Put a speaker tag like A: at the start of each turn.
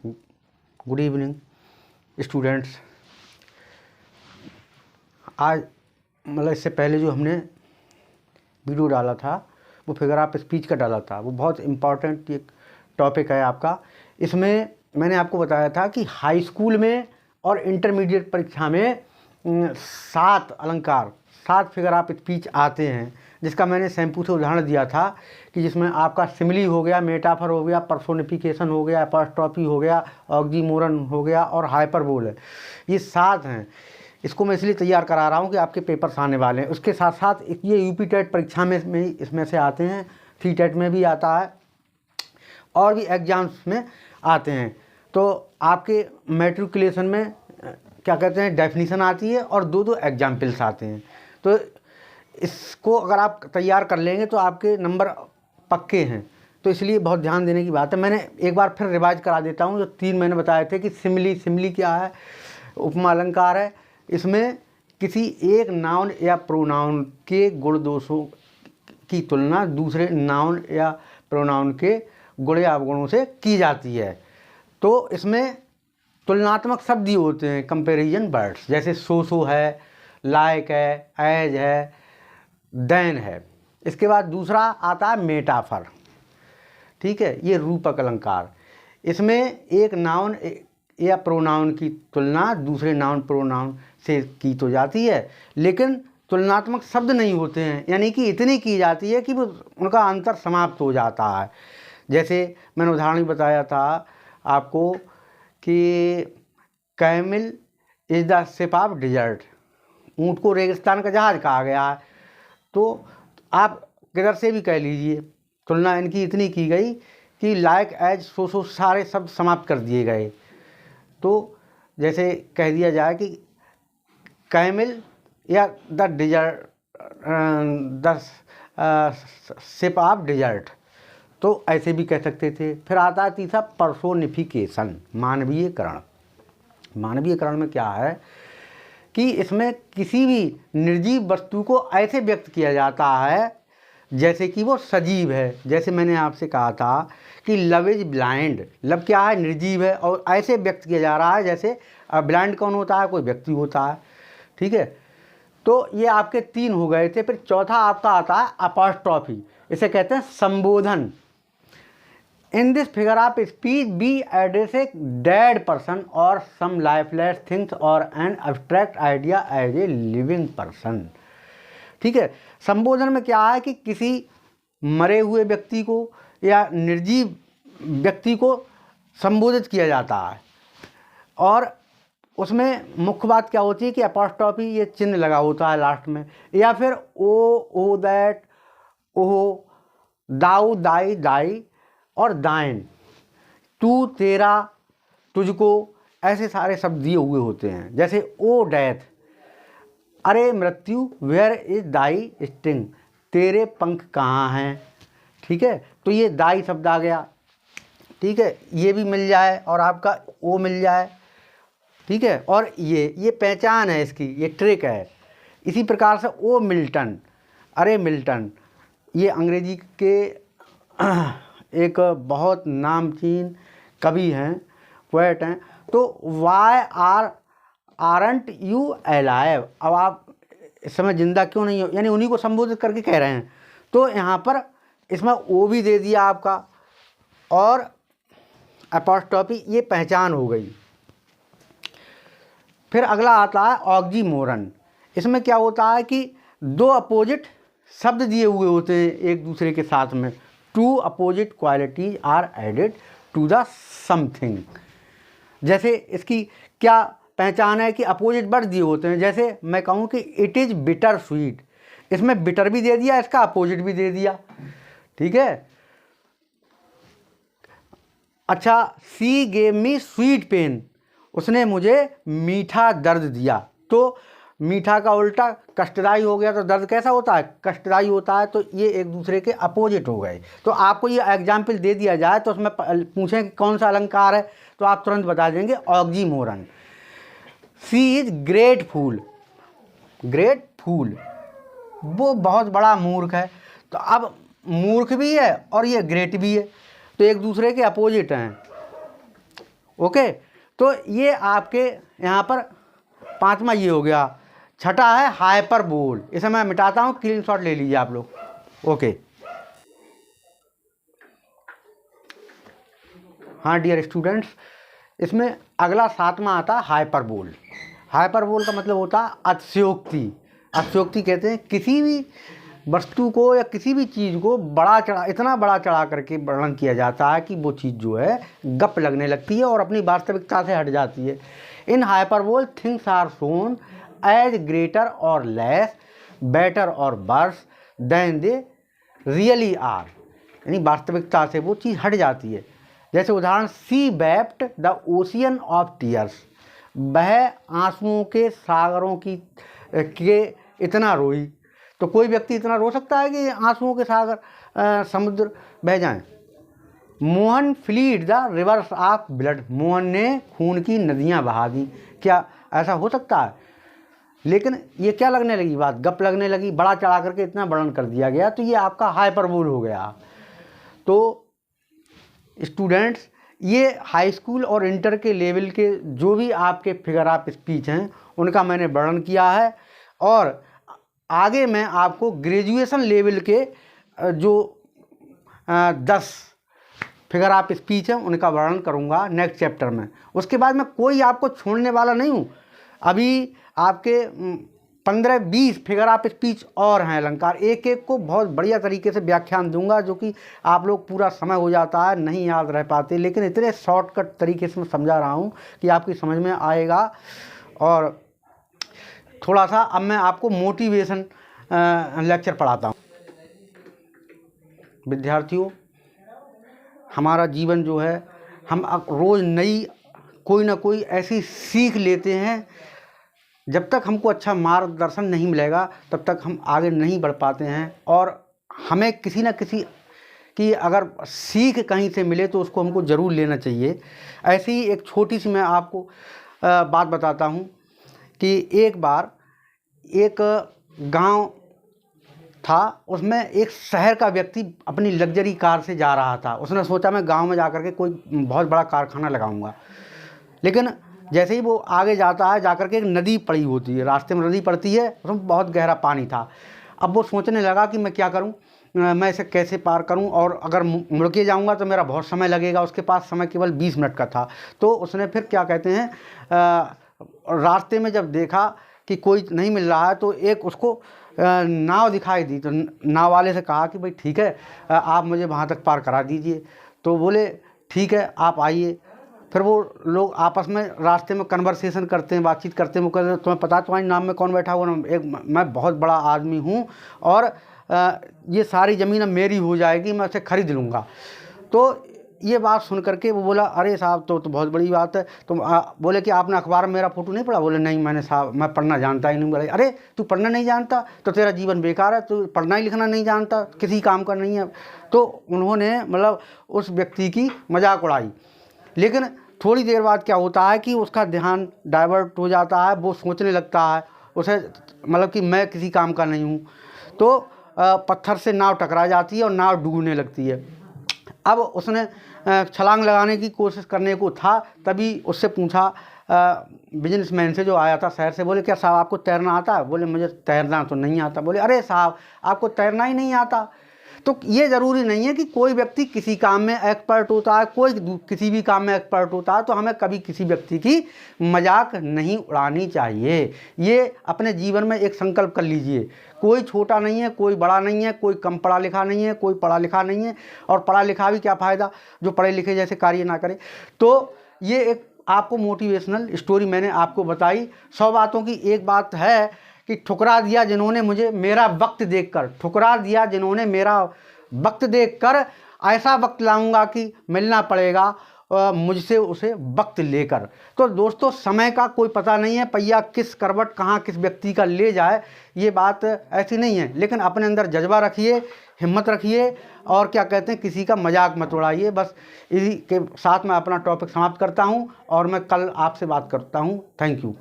A: Good evening students. आज मतलब इससे पहले जो हमने वीडियो डाला था वो फिगर ऑफ स्पीच का डाला था, वो बहुत इम्पॉर्टेंट एक टॉपिक है आपका। इसमें मैंने आपको बताया था कि हाई स्कूल में और इंटरमीडिएट परीक्षा में 7 अलंकार, 7 फिगर ऑफ स्पीच आते हैं, जिसका मैंने सैम्पू से उदाहरण दिया था कि जिसमें आपका सिमिली हो गया, मेटाफर हो गया, पर्सोनिफिकेशन हो गया, एपॉस्ट्रॉफी हो गया, ऑक्सीमोरन हो गया और हाइपरबोल है। ये 7 हैं। इसको मैं इसलिए तैयार करा रहा हूँ कि आपके पेपर्स आने वाले हैं। उसके साथ साथ ये यूपी टेट परीक्षा में इसमें से आते हैं, सी टेट में भी आता है और भी एग्जाम्स में आते हैं। तो आपके मैट्रिकुलेशन में क्या कहते हैं, डेफिनीशन आती है और 2 एग्जाम्पल्स आते हैं। तो इसको अगर आप तैयार कर लेंगे तो आपके नंबर पक्के हैं। तो इसलिए बहुत ध्यान देने की बात है। मैंने एक बार फिर रिवाइज करा देता हूँ। जो 3 मैंने बताए थे कि सिमिली क्या है, उपमा अलंकार है। इसमें किसी एक नाउन या प्रोनाउन के गुण दोषों की तुलना दूसरे नाउन या प्रोनाउन के गुण या अवगुणों से की जाती है। तो इसमें तुलनात्मक शब्द दिए होते हैं, कंपैरिजन वर्ड्स, जैसे सो है, लाइक है, एज है, देन है। इसके बाद दूसरा आता है मेटाफर, ठीक है, ये रूपक अलंकार। इसमें एक नाउन या प्रोनाउन की तुलना दूसरे नाउन प्रोनाउन से की तो जाती है, लेकिन तुलनात्मक शब्द नहीं होते हैं, यानी कि इतनी की जाती है कि वो उनका अंतर समाप्त हो जाता है। जैसे मैंने उदाहरण बताया था आपको कि camel is the ship of dessert, ऊँट को रेगिस्तान का जहाज कहा गया है। तो आप किधर से भी कह लीजिए, तुलना इनकी इतनी की गई कि लाइक एज सो सारे शब्द समाप्त कर दिए गए। तो जैसे कह दिया जाए कि कैमिल या the dessert, the ship of dessert, तो ऐसे भी कह सकते थे। फिर आता है तीसरा पर्सोनिफिकेशन, मानवीयकरण। मानवीयकरण में क्या है कि इसमें किसी भी निर्जीव वस्तु को ऐसे व्यक्त किया जाता है जैसे कि वो सजीव है। जैसे मैंने आपसे कहा था कि लव इज ब्लाइंड, लव क्या है, निर्जीव है, और ऐसे व्यक्त किया जा रहा है जैसे ब्लाइंड कौन होता है, कोई व्यक्ति होता है, ठीक है। तो ये आपके 3 हो गए थे। फिर चौथा आपका आता है अपॉस्ट्रॉफी, इसे कहते हैं संबोधन। In this figure of speech be address a dead person और सम लाइफलेस थिंग्स और an abstract idea as a living person, ठीक है। संबोधन में क्या है कि किसी मरे हुए व्यक्ति को या निर्जीव व्यक्ति को संबोधित किया जाता है, और उसमें मुख्य बात क्या होती है कि अपॉस्ट्रॉफी, ये चिन्ह लगा होता है लास्ट में, या फिर ओ दैट, ओहो, दाऊ, दाई, दाई और दाइन, तू, तेरा, तुझको, ऐसे सारे शब्द दिए हुए होते हैं। जैसे ओ डेथ, अरे मृत्यु, वेयर इज दाई स्टिंग, तेरे पंख कहाँ हैं, ठीक है। तो ये दाई शब्द आ गया, ठीक है, ये भी मिल जाए और आपका ओ मिल जाए, ठीक है। और ये पहचान है इसकी, ये ट्रिक है। इसी प्रकार से ओ मिल्टन, अरे मिल्टन, ये अंग्रेजी के एक बहुत नामचीन कवि हैं, पोएट हैं। तो वाई आरंट यू अलाइव, अब आप इस समय जिंदा क्यों नहीं हो, यानी उन्हीं को संबोधित करके कह रहे हैं। तो यहाँ पर इसमें ओ भी दे दिया आपका, और अपॉस्ट्रॉफी, ये पहचान हो गई। फिर अगला आता है ऑक्सीमोरन। इसमें क्या होता है कि 2 अपोजिट शब्द दिए हुए होते हैं एक दूसरे के साथ में, 2 opposite qualities are added to the something. जैसे इसकी क्या पहचान है कि अपोजिट वर्ड दिए होते हैं। जैसे मैं कहूँ कि इट इज़ बिटर स्वीट, इसमें बिटर भी दे दिया, इसका अपोजिट भी दे दिया, ठीक है। अच्छा, she gave me sweet pain, उसने मुझे मीठा दर्द दिया। तो मीठा का उल्टा कष्टदायी हो गया, तो दर्द कैसा होता है, कष्टदायी होता है। तो ये एक दूसरे के अपोजिट हो गए। तो आपको ये एग्जाम्पल दे दिया जाए तो उसमें पूछें कि कौन सा अलंकार है, तो आप तुरंत बता देंगे oxymoron. She is grateful, grateful, वो बहुत बड़ा मूर्ख है। तो अब मूर्ख भी है और ये ग्रेट भी है, तो एक दूसरे के अपोजिट हैं। ओके, तो ये आपके यहाँ पर 5वां ये हो गया। छठा है हाइपरबोल, इसे मैं मिटाता हूँ, स्क्रीन शॉट ले लीजिए आप लोग। ओके, हाँ डियर स्टूडेंट्स, इसमें अगला 7वां आता है हाइपरबोल। हाइपरबोल का मतलब होता है अतिशयोक्ति। अतिशयोक्ति कहते हैं किसी भी वस्तु को या किसी भी चीज़ को बड़ा चढ़ा, इतना बड़ा चढ़ा करके वर्णन किया जाता है कि वो चीज़ जो है गप लगने लगती है और अपनी वास्तविकता से हट जाती है। In hyperbole things are shown as greater or less, better or worse than they really are, यानी वास्तविकता से वो चीज़ हट जाती है। जैसे उदाहरण, she wept the ocean of tears, वह आंसुओं के सागरों के इतना रोई। तो कोई व्यक्ति इतना रो सकता है कि आंसुओं के सागर समुद्र बह जाएं। Mohan fled the reverse of blood, Mohan ने खून की नदियां बहा दी। क्या ऐसा हो सकता है? लेकिन ये क्या लगने लगी बात, गप लगने लगी, बड़ा चढ़ा करके इतना वर्णन कर दिया गया, तो ये आपका हाइपरबोल हो गया। तो स्टूडेंट्स, ये हाई स्कूल और इंटर के लेवल के जो भी आपके फिगर ऑफ स्पीच हैं उनका मैंने वर्णन किया है, और आगे मैं आपको ग्रेजुएशन लेवल के जो 10 फिगर ऑफ स्पीच हैं उनका वर्णन करूंगा नेक्स्ट चैप्टर में। उसके बाद मैं कोई आपको छोड़ने वाला नहीं हूं। अभी आपके 15-20 फिगर ऑफ स्पीच और हैं अलंकार, एक एक को बहुत बढ़िया तरीके से व्याख्यान दूंगा, जो कि आप लोग पूरा समय हो जाता है नहीं याद रह पाते, लेकिन इतने शॉर्टकट तरीके से मैं समझा रहा हूं कि आपकी समझ में आएगा। और थोड़ा सा अब मैं आपको मोटिवेशन लेक्चर पढ़ाता हूं। विद्यार्थियों, हमारा जीवन जो है, हम रोज़ नई कोई ना कोई ऐसी सीख लेते हैं। जब तक हमको अच्छा मार्गदर्शन नहीं मिलेगा तब तक हम आगे नहीं बढ़ पाते हैं, और हमें किसी न किसी की अगर सीख कहीं से मिले तो उसको हमको ज़रूर लेना चाहिए। ऐसी ही एक छोटी सी मैं आपको बात बताता हूँ कि एक बार एक गांव था, उसमें एक शहर का व्यक्ति अपनी लग्जरी कार से जा रहा था। उसने सोचा मैं गांव में जाकर के कोई बहुत बड़ा कारखाना लगाऊंगा। लेकिन जैसे ही वो आगे जाता है, जाकर के एक नदी पड़ी होती है, रास्ते में नदी पड़ती है, उसमें बहुत गहरा पानी था। अब वो सोचने लगा कि मैं क्या करूं, मैं इसे कैसे पार करूं, और अगर मुड़ के जाऊंगा तो मेरा बहुत समय लगेगा। उसके पास समय केवल 20 मिनट का था। तो उसने फिर क्या कहते हैं, रास्ते में जब देखा कि कोई नहीं मिल रहा है तो एक उसको नाव दिखाई दी। तो नाव वाले से कहा कि भाई ठीक है, आप मुझे वहाँ तक पार करा दीजिए। तो बोले ठीक है, आप आइए। फिर वो लोग आपस में रास्ते में कन्वर्सेशन करते हैं, बातचीत करते हैं। वो कहते हैं तुम्हें पता है तुम्हारी नाव में कौन बैठा हुआ? मैं बहुत बड़ा आदमी हूँ और ये सारी ज़मीन अब मेरी हो जाएगी, मैं उसे खरीद लूँगा। तो ये बात सुन करके वो बोला अरे साहब तो बहुत बड़ी बात है। तो बोले कि आपने अखबार में मेरा फ़ोटो नहीं पढ़ा? बोले नहीं मैंने साहब, मैं पढ़ना जानता ही नहीं। बोले अरे तू पढ़ना नहीं जानता तो तेरा जीवन बेकार है, तू पढ़ना ही लिखना नहीं जानता, किसी काम का नहीं है। तो उन्होंने मतलब उस व्यक्ति की मजाक उड़ाई। लेकिन थोड़ी देर बाद क्या होता है कि उसका ध्यान डाइवर्ट हो जाता है, वो सोचने लगता है उसे मतलब कि मैं किसी काम का नहीं हूँ। तो पत्थर से नाव टकरा जाती है और नाव डूबने लगती है। अब उसने छलांग लगाने की कोशिश करने को था, तभी उससे पूछा बिजनेसमैन से जो आया था शहर से, बोले क्या साहब आपको तैरना आता है? बोले मुझे तैरना तो नहीं आता। बोले अरे साहब आपको तैरना ही नहीं आता? तो ये ज़रूरी नहीं है कि कोई व्यक्ति किसी काम में एक्सपर्ट होता है, कोई किसी भी काम में एक्सपर्ट होता है, तो हमें कभी किसी व्यक्ति की मजाक नहीं उड़ानी चाहिए। ये अपने जीवन में एक संकल्प कर लीजिए। कोई छोटा नहीं है, कोई बड़ा नहीं है, कोई कम पढ़ा लिखा नहीं है, कोई पढ़ा लिखा नहीं है, और पढ़ा लिखा भी क्या फ़ायदा जो पढ़े लिखे जैसे कार्य ना करे। तो ये एक आपको मोटिवेशनल स्टोरी मैंने आपको बताई। 100 बातों की एक बात है कि ठुकरा दिया जिन्होंने मुझे मेरा वक्त देखकर, ठुकरा दिया जिन्होंने मेरा वक्त देखकर, ऐसा वक्त लाऊंगा कि मिलना पड़ेगा मुझसे उसे वक्त लेकर। तो दोस्तों समय का कोई पता नहीं है, पहिया किस करवट कहाँ किस व्यक्ति का ले जाए, ये बात ऐसी नहीं है। लेकिन अपने अंदर जज्बा रखिए, हिम्मत रखिए, और क्या कहते हैं किसी का मजाक मत उड़ाइए। बस इसी के साथ मैं अपना टॉपिक समाप्त करता हूँ और मैं कल आपसे बात करता हूँ। Thank you.